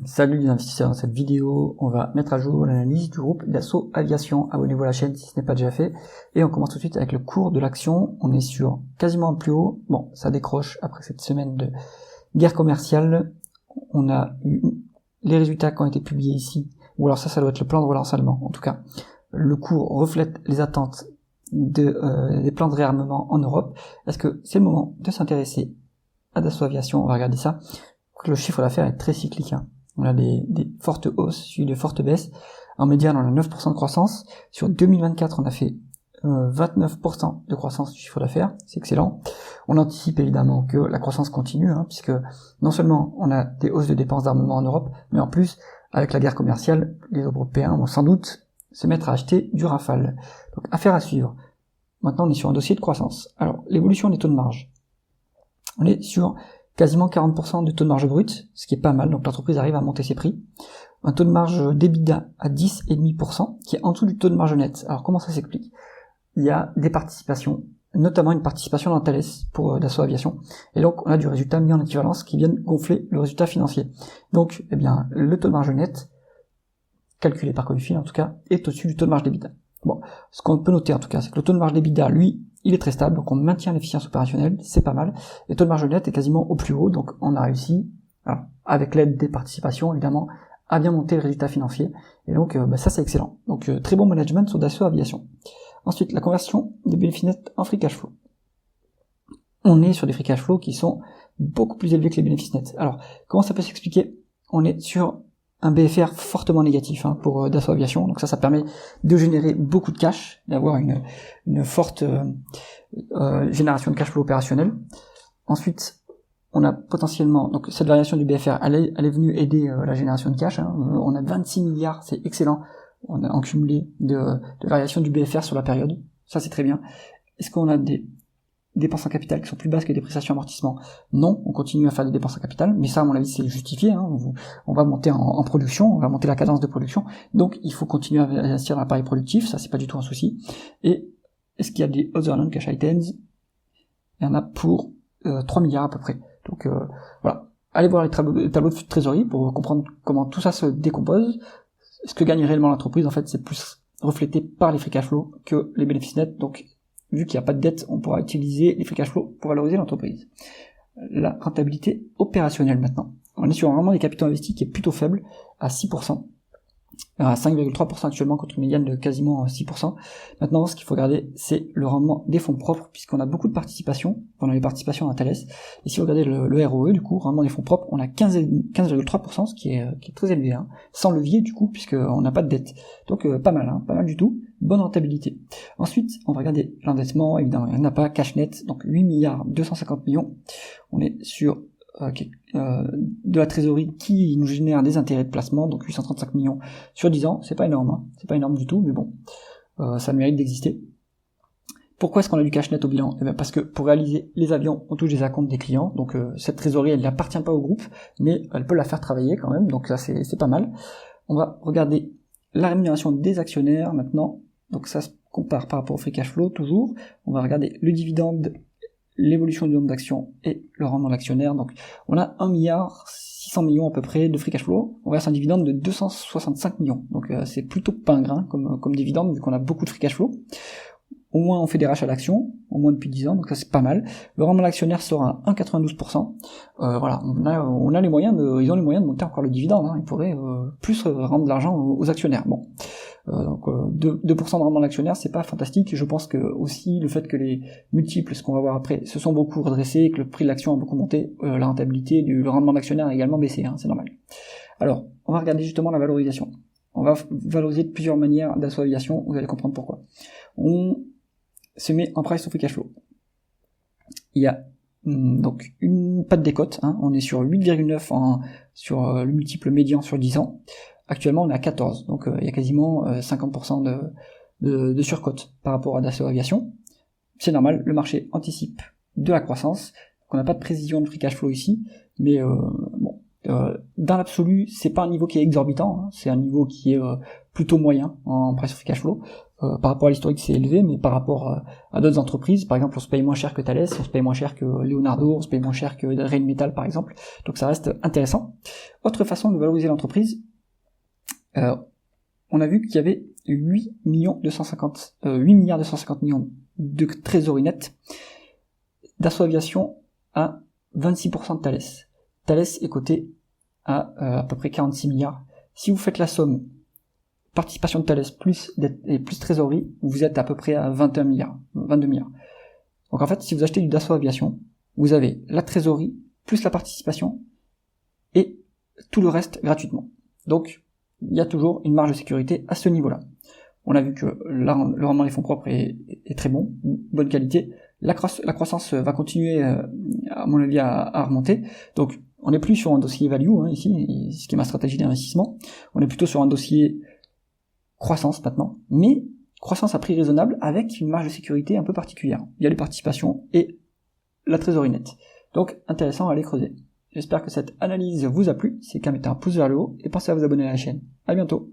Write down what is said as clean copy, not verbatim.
Salut les investisseurs, dans cette vidéo, on va mettre à jour l'analyse du groupe Dassault Aviation. Abonnez-vous à la chaîne si ce n'est pas déjà fait. Et on commence tout de suite avec le cours de l'action. On est sur quasiment un plus haut. Bon, ça décroche après cette semaine de guerre commerciale. On a eu les résultats qui ont été publiés ici. Ou alors ça doit être le plan de relance allemand. En tout cas, le cours reflète les attentes des plans de réarmement en Europe. Est-ce que c'est le moment de s'intéresser à Dassault Aviation? On va regarder ça. Le chiffre d'affaires est très cyclique. On a des fortes hausses, suivies de fortes baisses. En médiane, on a 9% de croissance. Sur 2024, on a fait 29% de croissance du chiffre d'affaires. C'est excellent. On anticipe évidemment que la croissance continue, puisque non seulement on a des hausses de dépenses d'armement en Europe, mais en plus, avec la guerre commerciale, les Européens vont sans doute se mettre à acheter du Rafale. Donc, affaire à suivre. Maintenant, on est sur un dossier de croissance. Alors, l'évolution des taux de marge. On est sur quasiment 40% de taux de marge brut, ce qui est pas mal, donc l'entreprise arrive à monter ses prix. Un taux de marge d'EBITDA à 10,5%, qui est en dessous du taux de marge net. Alors comment ça s'explique? Il y a des participations, notamment une participation dans Thales pour Dassault Aviation, et donc on a du résultat mis en équivalence qui vient gonfler le résultat financier. Donc, le taux de marge net, calculé par Covify en tout cas, est au-dessus du taux de marge d'EBITDA. Bon, ce qu'on peut noter en tout cas, c'est que le taux de marge d'EBITDA, lui, il est très stable, donc on maintient l'efficience opérationnelle, c'est pas mal. Et le taux de marge net est quasiment au plus haut, donc on a réussi, alors, avec l'aide des participations évidemment, à bien monter le résultat financier. Et donc ça c'est excellent. Donc très bon management sur Dassault Aviation. Ensuite, la conversion des bénéfices nets en free cash flow. On est sur des free cash flow qui sont beaucoup plus élevés que les bénéfices nets. Alors, comment ça peut s'expliquer? On est sur un BFR fortement négatif pour Dassault Aviation, donc ça permet de générer beaucoup de cash, d'avoir une forte génération de cash flow opérationnel. Ensuite, on a potentiellement, donc cette variation du BFR, elle est venue aider la génération de cash. On a 26 milliards, c'est excellent. On a en cumulé de variation du BFR sur la période, ça c'est très bien. Est-ce qu'on a des dépenses en capital qui sont plus basses que des prestations amortissement? Non, on continue à faire des dépenses en capital, mais ça à mon avis c'est justifié, on va monter en production, on va monter la cadence de production, donc il faut continuer à investir dans l'appareil productif, ça c'est pas du tout un souci. Et est-ce qu'il y a des other non-cash items? Il y en a pour 3 milliards à peu près. Donc voilà, allez voir les tableaux de trésorerie pour comprendre comment tout ça se décompose. Ce que gagne réellement l'entreprise en fait c'est plus reflété par les free cash flow que les bénéfices nets, donc vu qu'il n'y a pas de dette, on pourra utiliser les free cash flow pour valoriser l'entreprise. La rentabilité opérationnelle maintenant. On est sur un rendement des capitaux investis qui est plutôt faible, à 6%, à 5,3% actuellement contre une médiane de quasiment 6%. Maintenant, ce qu'il faut regarder, c'est le rendement des fonds propres, puisqu'on a beaucoup de participations, on a les participations à Thales. Et si vous regardez le ROE, du coup, rendement des fonds propres, on a 15,3%, ce qui est très élevé, sans levier, du coup, puisqu'on n'a pas de dette. Donc, pas mal du tout. Bonne rentabilité. Ensuite, on va regarder l'endettement, évidemment, il n'y en a pas, cash net, donc 8 milliards 250 millions. On est sur de la trésorerie qui nous génère des intérêts de placement, donc 835 millions sur 10 ans, c'est pas énorme, c'est pas énorme du tout, mais bon, ça mérite d'exister. Pourquoi est-ce qu'on a du cash net au bilan? Parce que pour réaliser les avions, on touche des acomptes des clients, donc cette trésorerie, elle n'appartient pas au groupe, mais elle peut la faire travailler quand même, donc ça c'est pas mal. On va regarder la rémunération des actionnaires maintenant, donc ça se compare par rapport au free cash flow toujours. On va regarder le dividende, l'évolution du nombre d'actions et le rendement de l'actionnaire. Donc on a 1 milliard 600 millions à peu près de free cash flow, on verse un dividende de 265 millions, donc c'est plutôt pas un grain comme dividende vu qu'on a beaucoup de free cash flow. Au moins on fait des rachats d'actions, au moins depuis 10 ans, donc ça c'est pas mal. Le rendement de l'actionnaire sera à 1,92%. Voilà, on a les moyens ils ont les moyens de monter encore le dividende, ils pourraient plus rendre de l'argent aux actionnaires. Bon. Donc 2% de rendement d'actionnaire, c'est pas fantastique. Je pense que aussi le fait que les multiples, ce qu'on va voir après, se sont beaucoup redressés, que le prix de l'action a beaucoup monté, la rentabilité, le rendement d'actionnaire a également baissé, c'est normal. Alors, on va regarder justement la valorisation. On va valoriser de plusieurs manières Dassault Aviation, vous allez comprendre pourquoi. On se met en price to free cash flow. Il y a donc pas de décote, on est sur 8,9 sur le multiple médian sur 10 ans. Actuellement, on est à 14, donc il y a quasiment 50% de surcote par rapport à Dassault Aviation. C'est normal, le marché anticipe de la croissance. On n'a pas de précision de free cash flow ici, mais dans l'absolu, c'est pas un niveau qui est exorbitant, c'est un niveau qui est plutôt moyen en price free cash flow. par rapport à l'historique c'est élevé, mais par rapport à d'autres entreprises, par exemple on se paye moins cher que Thales, on se paye moins cher que Leonardo, on se paye moins cher que Rheinmetall par exemple, donc ça reste intéressant. Autre façon de valoriser l'entreprise, on a vu qu'il y avait 8 milliards 250 millions de trésorerie nette. Dassault Aviation a 26% de Thales. Thales est coté à peu près 46 milliards. Si vous faites la somme participation de Thales plus trésorerie, vous êtes à peu près à 22 milliards. Donc en fait, si vous achetez du Dassault Aviation, vous avez la trésorerie plus la participation et tout le reste gratuitement. Donc il y a toujours une marge de sécurité à ce niveau-là. On a vu que le rendement des fonds propres est très bon, bonne qualité. La croissance va continuer, à mon avis, à remonter. Donc, on n'est plus sur un dossier value, ici, ce qui est ma stratégie d'investissement. On est plutôt sur un dossier croissance maintenant, mais croissance à prix raisonnable avec une marge de sécurité un peu particulière. Il y a les participations et la trésorerie nette. Donc, intéressant à aller creuser. J'espère que cette analyse vous a plu. Si c'est le cas, mettez un pouce vers le haut et pensez à vous abonner à la chaîne. À bientôt.